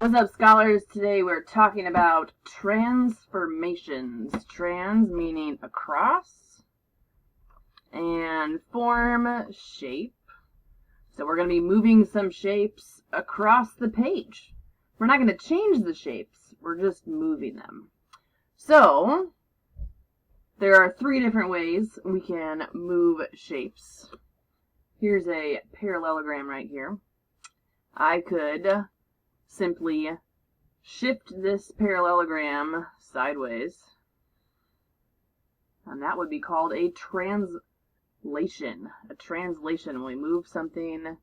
What's up, scholars? Today we're talking about transformations. Trans meaning across, and form, shape. So we're going to be moving some shapes across the page. We're not going to change the shapes, we're just moving them. So there are three different ways we can move shapes. Here's a parallelogram right here. I could simply shift this parallelogram sideways, and that would be called a translation. A translation, when we move something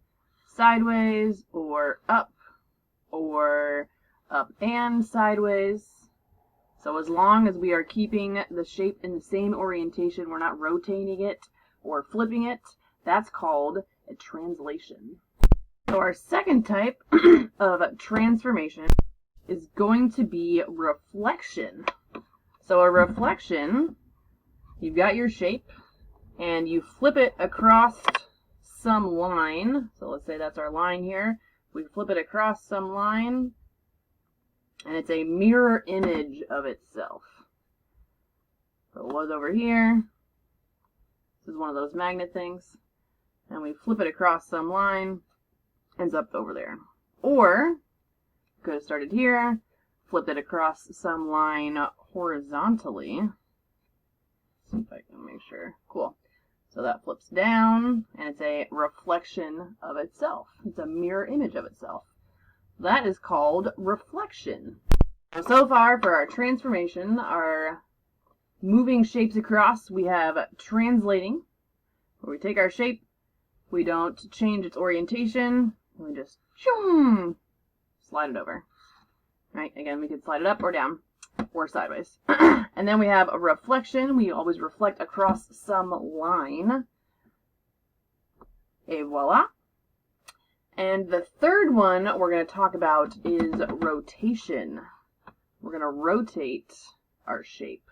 sideways or up and sideways. So as long as we are keeping the shape in the same orientation, we're not rotating it or flipping it, that's called a translation. So our second type of transformation is going to be reflection. So a reflection, you've got your shape and you flip it across some line. So let's say that's our line here. We flip it across some line and it's a mirror image of itself. So it was over here. This is one of those magnet things. And we flip it across some line, ends up over there. Or could have started here, flipped it across some line horizontally. See if I can make sure. Cool. So that flips down, and it's a reflection of itself. It's a mirror image of itself. That is called reflection. So far for our transformation, our moving shapes across, we have translating, where we take our shape, we don't change its orientation, we just slide it over. Right? Again, we can slide it up or down or sideways. And then we have a reflection. We always reflect across some line. Et voila. And the third one we're going to talk about is rotation. We're going to rotate our shape.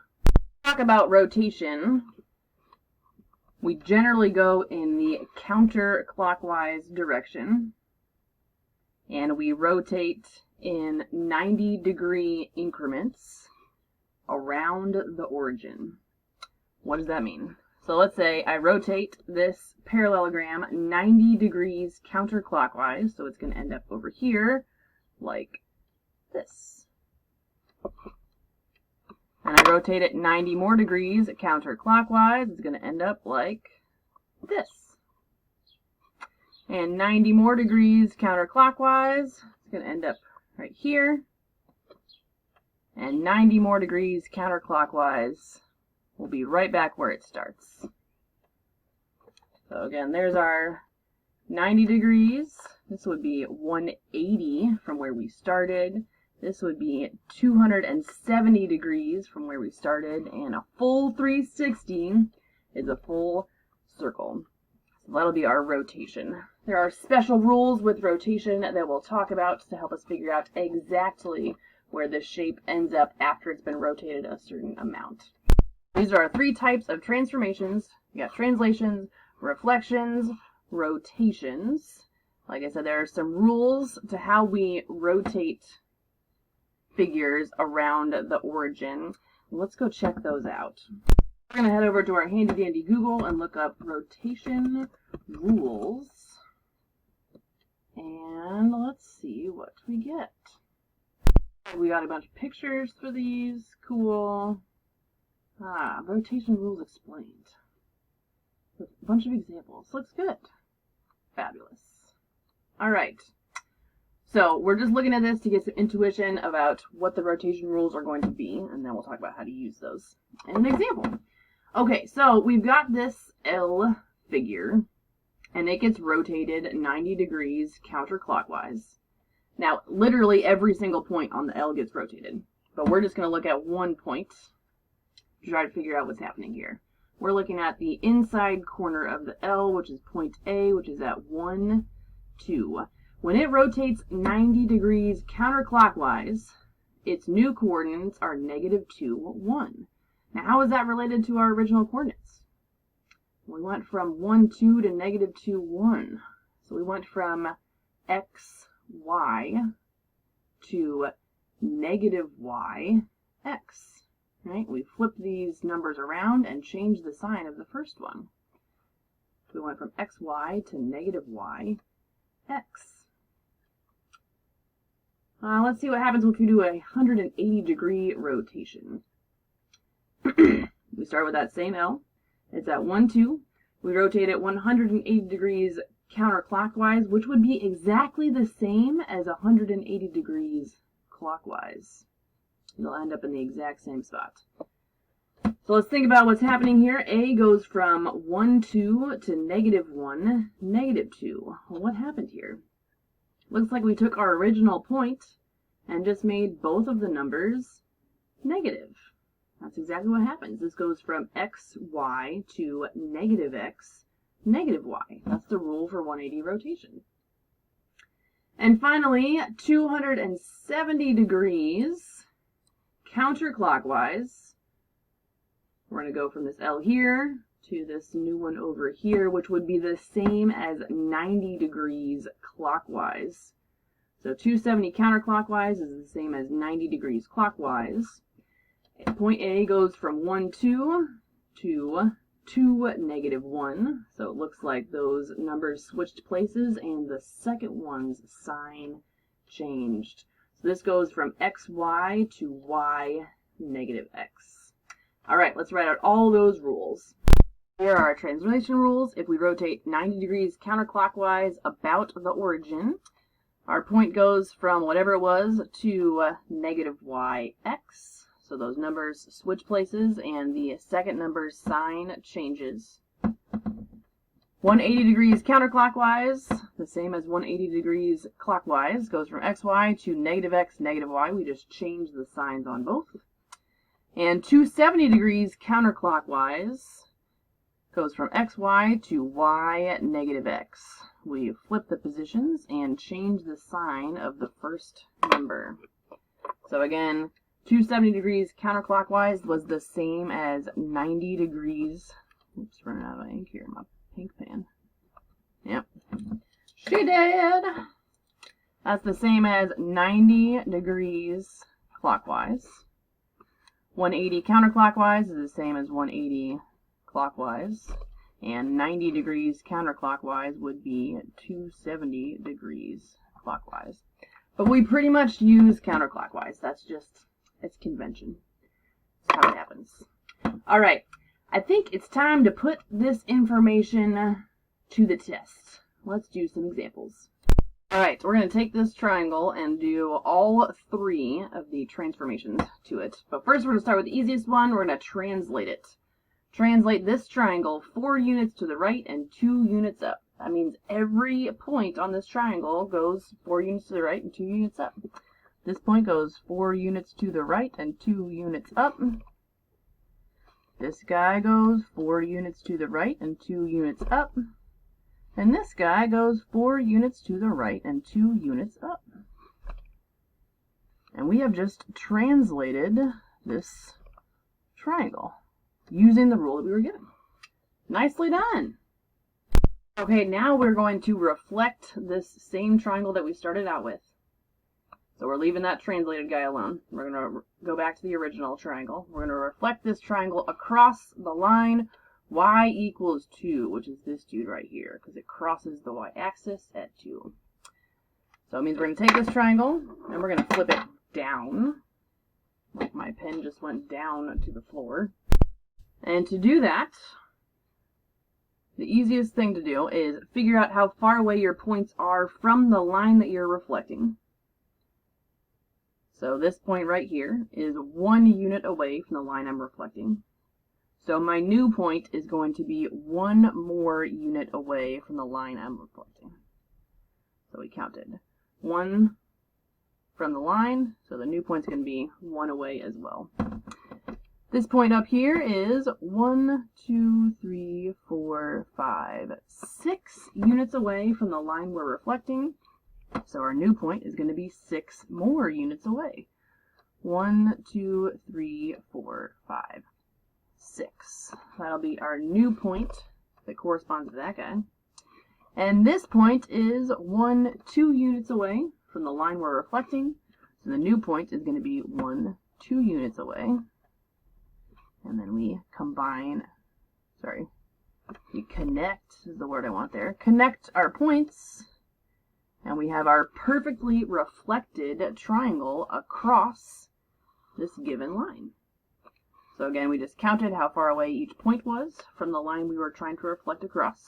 Talk about rotation. We generally go in the counterclockwise direction, and we rotate in 90-degree increments around the origin. What does that mean? So let's say I rotate this parallelogram 90 degrees counterclockwise, so it's going to end up over here like this. And I rotate it 90 more degrees counterclockwise, it's going to end up like this. And 90 more degrees counterclockwise, it's going to end up right here. And 90 more degrees counterclockwise will be right back where it starts. So again, there's our 90 degrees. This would be 180 from where we started. This would be 270 degrees from where we started. And a full 360 is a full circle. So that'll be our rotation. There are special rules with rotation that we'll talk about to help us figure out exactly where the shape ends up after it's been rotated a certain amount. These are our three types of transformations. You got translations, reflections, rotations. Like I said, there are some rules to how we rotate figures around the origin. Let's go check those out. We're going to head over to our handy dandy Google and look up rotation rules. And let's see what we get. We got a bunch of pictures for these. Cool. Rotation rules explained. With a bunch of examples. Looks good. Fabulous. Alright. So we're just looking at this to get some intuition about what the rotation rules are going to be, and then we'll talk about how to use those in an example. Okay, so we've got this L figure, and it gets rotated 90 degrees counterclockwise. Now, literally every single point on the L gets rotated, but we're just going to look at one point to try to figure out what's happening here. We're looking at the inside corner of the L, which is point A, which is at 1, 2. When it rotates 90 degrees counterclockwise, its new coordinates are -2, 1. Now, how is that related to our original coordinates? We went from 1, 2 to -2, 1. So we went from x, y to negative y x. Right? We flip these numbers around and change the sign of the first one. We went from xy to negative y x. Let's see what happens if we do a 180-degree rotation. We start with that same L. It's at 1, 2. We rotate it 180 degrees counterclockwise, which would be exactly the same as 180 degrees clockwise. It'll end up in the exact same spot. So let's think about what's happening here. A goes from 1, 2 to negative 1, negative 2. Well, what happened here? Looks like we took our original point and just made both of the numbers negative. That's exactly what happens. This goes from xy to negative x, negative y. That's the rule for 180 rotation. And finally, 270 degrees counterclockwise. We're going to go from this L here to this new one over here, which would be the same as 90 degrees clockwise. So 270 counterclockwise is the same as 90 degrees clockwise. Point A goes from 1, 2 to 2, negative 1. So it looks like those numbers switched places and the second one's sign changed. So this goes from xy to y, negative x. All right, let's write out all those rules. Here are our translation rules. If we rotate 90 degrees counterclockwise about the origin, our point goes from whatever it was to negative yx. So those numbers switch places and the second number's sign changes. 180 degrees counterclockwise, the same as 180 degrees clockwise, goes from xy to negative x, negative y. We just change the signs on both. And 270 degrees counterclockwise goes from xy to y, negative x. We flip the positions and change the sign of the first number. So again, 270 degrees counterclockwise was the same as 90 degrees. Oops, running out of ink here in my pink pen. Yep, she did. That's the same as 90 degrees clockwise. 180 counterclockwise is the same as 180 clockwise, and 90 degrees counterclockwise would be 270 degrees clockwise. But we pretty much use counterclockwise. That's just, it's convention. That's how it happens. All right, I think it's time to put this information to the test. Let's do some examples. All right, we're going to take this triangle and do all 3 of the transformations to it. But first, we're going to start with the easiest one. We're going to translate it. Translate this triangle 4 units to the right and 2 units up. That means every point on this triangle goes 4 units to the right and 2 units up. This point goes 4 units to the right and 2 units up. This guy goes 4 units to the right and 2 units up. And this guy goes 4 units to the right and 2 units up. And we have just translated this triangle using the rule that we were given. Nicely done. Okay, now we're going to reflect this same triangle that we started out with. So we're leaving that translated guy alone. We're going to go back to the original triangle. We're going to reflect this triangle across the line y equals 2, which is this dude right here, because it crosses the y-axis at 2. So it means we're going to take this triangle, and we're going to flip it down. Like my pen just went down to the floor. And to do that, the easiest thing to do is figure out how far away your points are from the line that you're reflecting. So this point right here is 1 unit away from the line I'm reflecting. So my new point is going to be 1 more unit away from the line I'm reflecting. So we counted 1 from the line, so the new point's going to be 1 away as well. This point up here is 1, 2, 3, 4, 5, 6 units away from the line we're reflecting. So our new point is going to be 6 more units away. 1, 2, 3, 4, 5, 6. That'll be our new point that corresponds to that guy. And this point is 1, 2 units away from the line we're reflecting. So the new point is going to be 1, 2 units away. And then we we connect, is the word I want there, connect our points, and we have our perfectly reflected triangle across this given line. So again, we just counted how far away each point was from the line we were trying to reflect across,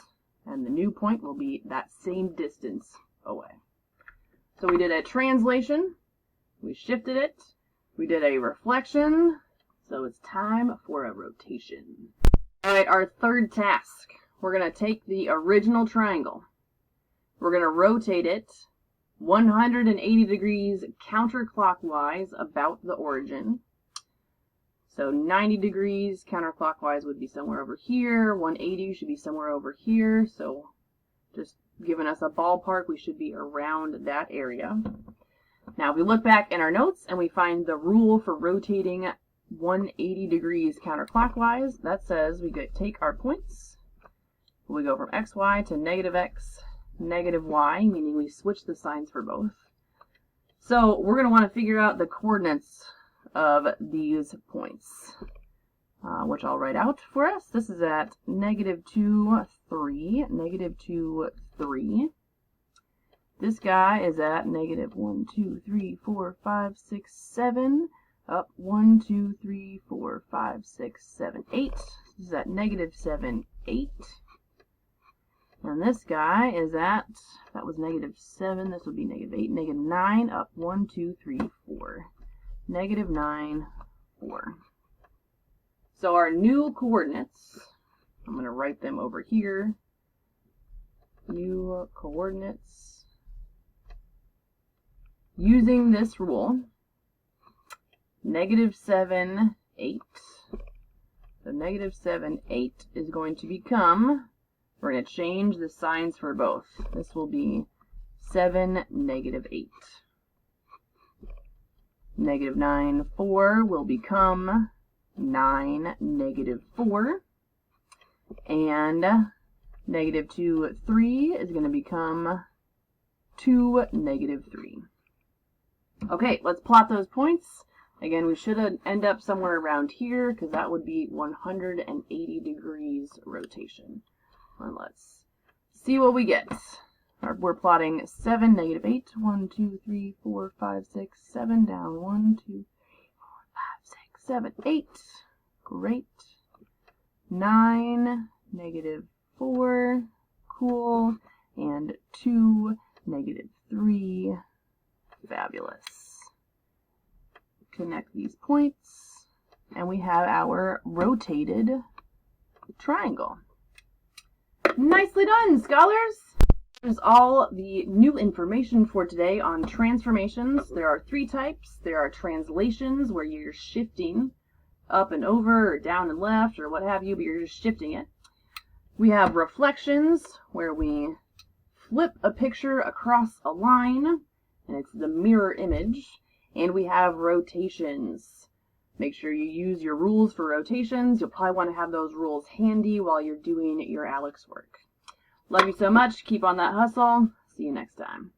and the new point will be that same distance away. So we did a translation, we shifted it, we did a reflection, so it's time for a rotation. Alright, our third task. We're going to take the original triangle. We're going to rotate it 180 degrees counterclockwise about the origin. So 90 degrees counterclockwise would be somewhere over here. 180 should be somewhere over here. So just giving us a ballpark, we should be around that area. Now, if we look back in our notes and we find the rule for rotating 180 degrees counterclockwise, that says we take our points, we go from xy to negative x, negative y, meaning we switch the signs for both. So we're going to want to figure out the coordinates of these points, which I'll write out for us. This is at negative 2, 3, negative 2, 3. This guy is at negative 1, 2, 3, 4, 5, 6, 7. Up 1, 2, 3, 4, 5, 6, 7, 8. This is at negative 7, 8. And this guy is at, that was negative 7, this would be negative 8, negative 9, up 1, 2, 3, 4. Negative 9, 4. So our new coordinates, I'm going to write them over here. New coordinates. Using this rule, negative 7, 8. So negative 7, 8 is going to become, we're going to change the signs for both. This will be 7, negative 8. Negative 9, 4 will become 9, negative 4. And negative 2, 3 is going to become 2, negative 3. Okay, let's plot those points. Again, we should end up somewhere around here because that would be 180 degrees rotation. And let's see what we get. We're plotting 7, negative 8, 1, 2, 3, 4, 5, 6, 7, down 1, 2, 3, 4, 5, 6, 7, 8. Great. 9, negative 4, cool. And 2, negative 3, fabulous. Connect these points, and we have our rotated triangle. Nicely done, scholars! Here's all the new information for today on transformations. There are 3 types. There are translations, where you're shifting up and over, or down and left, or what have you, but you're just shifting it. We have reflections, where we flip a picture across a line, and it's the mirror image. And we have rotations. Make sure you use your rules for rotations. You'll probably want to have those rules handy while you're doing your ALEKS work. Love you so much. Keep on that hustle. See you next time.